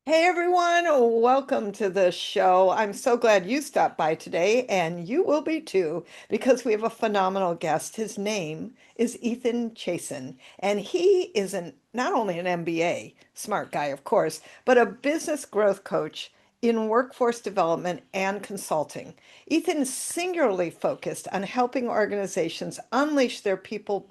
Hey everyone, welcome to the show. I'm so glad you stopped by today, and you will be too, because we have a phenomenal guest. His name is Ethan Chazin, and he is not only an MBA, smart guy, of course, but a business growth coach in workforce development and consulting. Ethan is singularly focused on helping organizations unleash their people's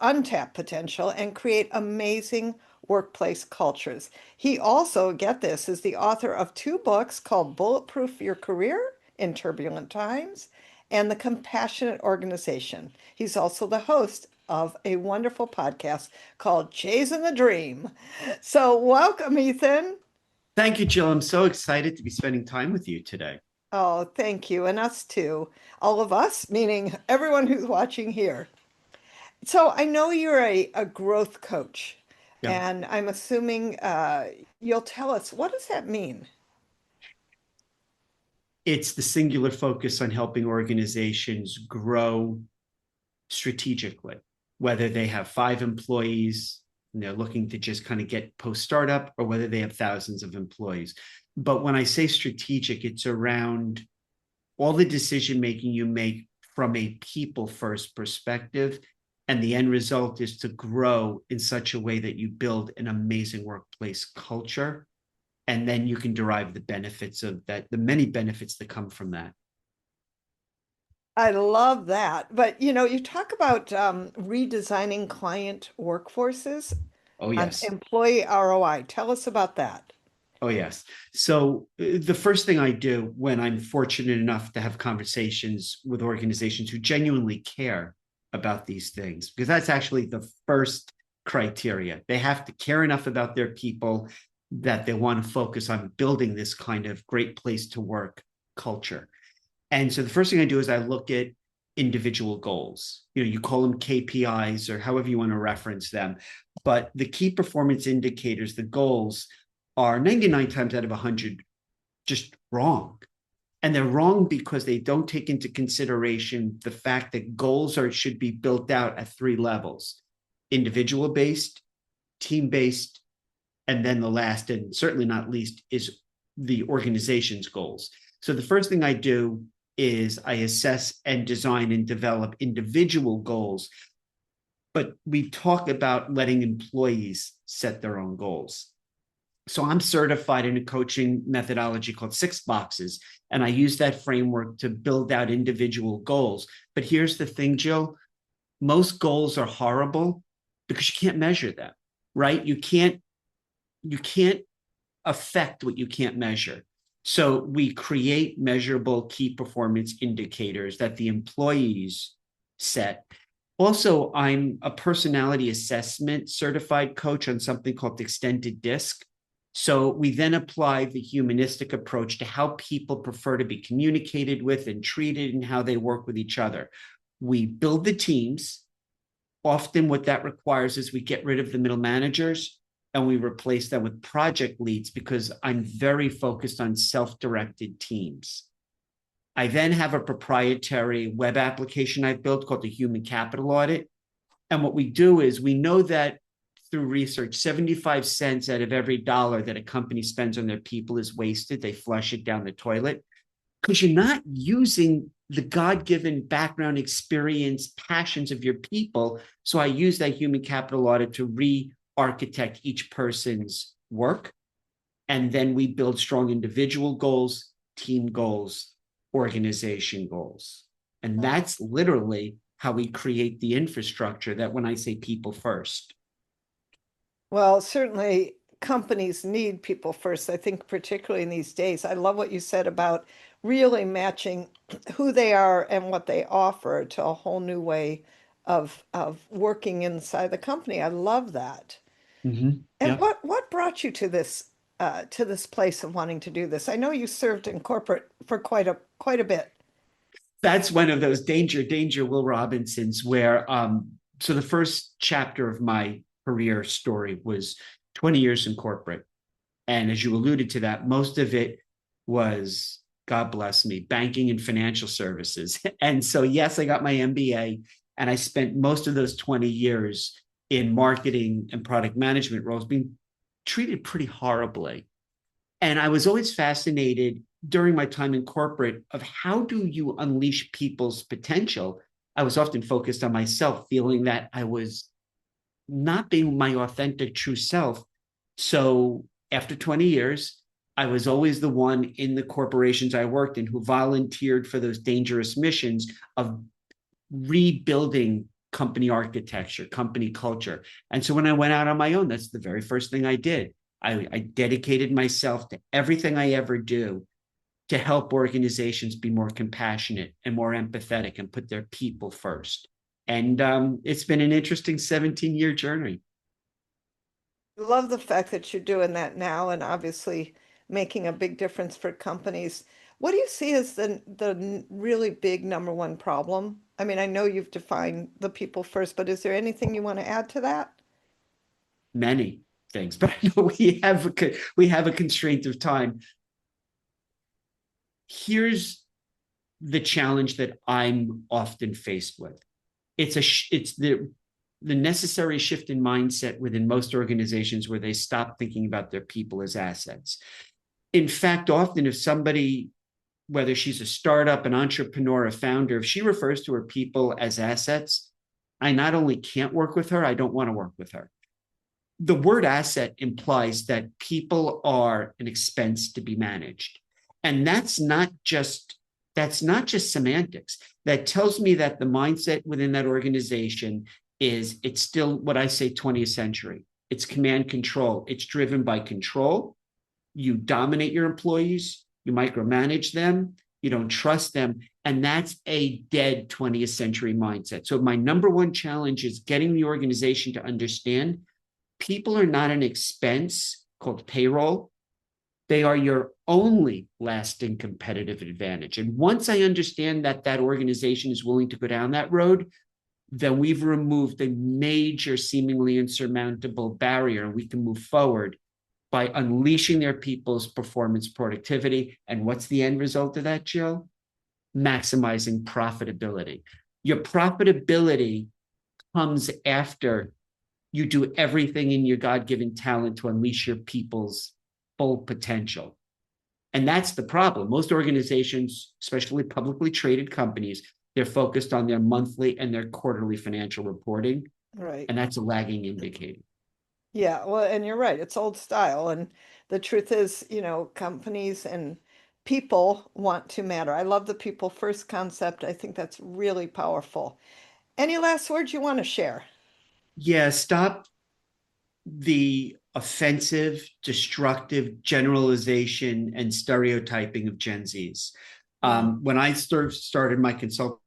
untapped potential and create amazing workplace cultures. He also, get this, is the author of two books called Bulletproof Your Career in Turbulent Times and The Compassionate Organization. He's also the host of a wonderful podcast called Chazin-the-Dream. So, welcome, Ethan. Thank you, Jill. I'm so excited to be spending time with you today. Oh, thank you. And us too. All of us, meaning everyone who's watching here. So I know you're a growth coach, Yeah. and I'm assuming you'll tell us, what does that mean? It's the singular focus on helping organizations grow strategically, whether they have 5 employees and they're looking to just kind of get post startup, or whether they have thousands of employees. But when I say strategic, it's around all the decision making you make from a people first perspective. And the end result is to grow in such a way that you build an amazing workplace culture. And then you can derive the benefits of that, the many benefits that come from that. I love that. But you talk about redesigning client workforces Oh, on yes. employee ROI. Tell us about that. Oh, yes. So the first thing I do when I'm fortunate enough to have conversations with organizations who genuinely care about these things, because that's actually the first criteria. They have to care enough about their people that they want to focus on building this kind of great place to work culture. And so the first thing I do is I look at individual goals. You call them KPIs or however you want to reference them. But the key performance indicators, the goals, are 99 times out of 100 just wrong. And they're wrong because they don't take into consideration the fact that goals should be built out at 3 levels: individual based, team based, and then the last, and certainly not least, is the organization's goals. So the first thing I do is I assess and design and develop individual goals, but we talk about letting employees set their own goals. So I'm certified in a coaching methodology called 6 boxes, and I use that framework to build out individual goals. But here's the thing, Jill: most goals are horrible because you can't measure them, right? You can't affect what you can't measure. So we create measurable key performance indicators that the employees set. Also, I'm a personality assessment certified coach on something called extended disc. So we then apply the humanistic approach to how people prefer to be communicated with and treated and how they work with each other. We build the teams. Often what that requires is we get rid of the middle managers and we replace them with project leads, because I'm very focused on self-directed teams. I then have a proprietary web application I've built called the Human Capital Audit. And what we do is we know that through research, 75 cents out of every dollar that a company spends on their people is wasted. They flush it down the toilet because you're not using the God-given background, experience, passions of your people. So I use that human capital audit to re-architect each person's work. And then we build strong individual goals, team goals, organization goals. And that's literally how we create the infrastructure that, when I say people first. Well, certainly companies need people first. I think particularly in these days. I love what you said about really matching who they are and what they offer to a whole new way of working inside the company. I love that. And Yeah. what brought you to this place of wanting to do this? I know you served in corporate for quite a bit. That's one of those danger Will Robinsons, where so the first chapter of my career story was 20 years in corporate. And as you alluded to that, most of it was, God bless me, banking and financial services. And so, yes, I got my MBA, and I spent most of those 20 years in marketing and product management roles, being treated pretty horribly. And I was always fascinated during my time in corporate of how do you unleash people's potential. I was often focused on myself, feeling that I was not being my authentic true self. So after 20 years, I was always the one in the corporations I worked in who volunteered for those dangerous missions of rebuilding company architecture, company culture. And so when I went out on my own, that's the very first thing I did. I dedicated myself to everything I ever do to help organizations be more compassionate and more empathetic and put their people first. And it's been an interesting 17-year journey. Love the fact that you're doing that now and obviously making a big difference for companies. What do you see as the really big number one problem? I mean, I know you've defined the people first, but is there anything you want to add to that? Many things, but I know we have a constraint of time. Here's the challenge that I'm often faced with. It's the necessary shift in mindset within most organizations where they stop thinking about their people as assets. In fact, often if somebody, whether she's a startup, an entrepreneur, a founder, if she refers to her people as assets, I not only can't work with her, I don't want to work with her. The word asset implies that people are an expense to be managed. And that's not just semantics. That tells me that the mindset within that organization is it's still what I say 20th century. It's command control. It's driven by control. You dominate your employees, you micromanage them, you don't trust them. And that's a dead 20th century mindset. So my number one challenge is getting the organization to understand people are not an expense called payroll. They are your only lasting competitive advantage. And once I understand that that organization is willing to go down that road, then we've removed a major, seemingly insurmountable barrier, and we can move forward by unleashing their people's performance productivity. And what's the end result of that, Jill? Maximizing profitability. Your profitability comes after you do everything in your God-given talent to unleash your people's full potential. And that's the problem. Most organizations, especially publicly traded companies, they're focused on their monthly and their quarterly financial reporting. Right. And that's a lagging indicator. Yeah, well, and you're right. It's old style. And the truth is, companies and people want to matter. I love the people first concept. I think that's really powerful. Any last words you want to share? Yeah, stop the offensive, destructive generalization and stereotyping of Gen Zs. Mm. When I started my consulting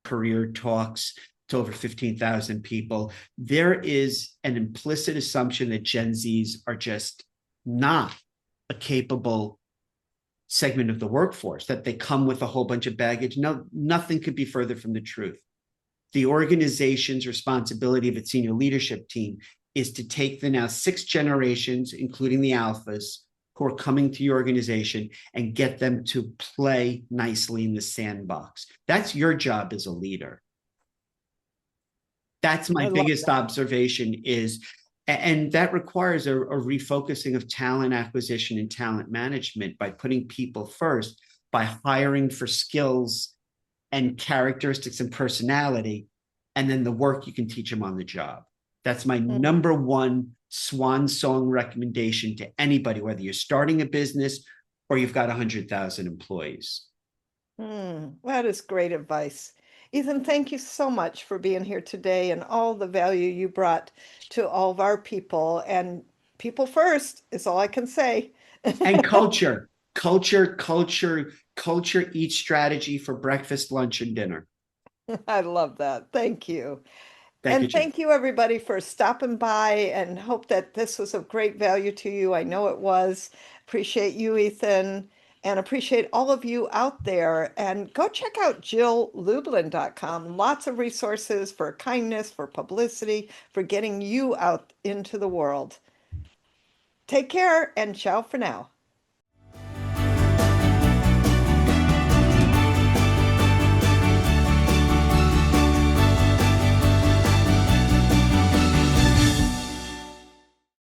career talks to over 15,000 people, there is an implicit assumption that Gen Zs are just not a capable segment of the workforce, that they come with a whole bunch of baggage. No, nothing could be further from the truth. The organization's responsibility of its senior leadership team is to take the now 6 generations, including the alphas, who are coming to your organization and get them to play nicely in the sandbox. That's your job as a leader. That's my I love biggest that. observation is, and that requires a refocusing of talent acquisition and talent management by putting people first, by hiring for skills and characteristics and personality, and then the work you can teach them on the job. That's my Mm. number one swan song recommendation to anybody, whether you're starting a business or you've got 100,000 employees. That is great advice. Ethan, thank you so much for being here today and all the value you brought to all of our people. And people first is all I can say. And culture eats strategy for breakfast, lunch, and dinner. I love that. Thank you. Thank you, And Jim. thank you, everybody, for stopping by and hope that this was of great value to you. I know it was. Appreciate you, Ethan, and appreciate all of you out there. And go check out JillLublin.com. Lots of resources for kindness, for publicity, for getting you out into the world. Take care and ciao for now.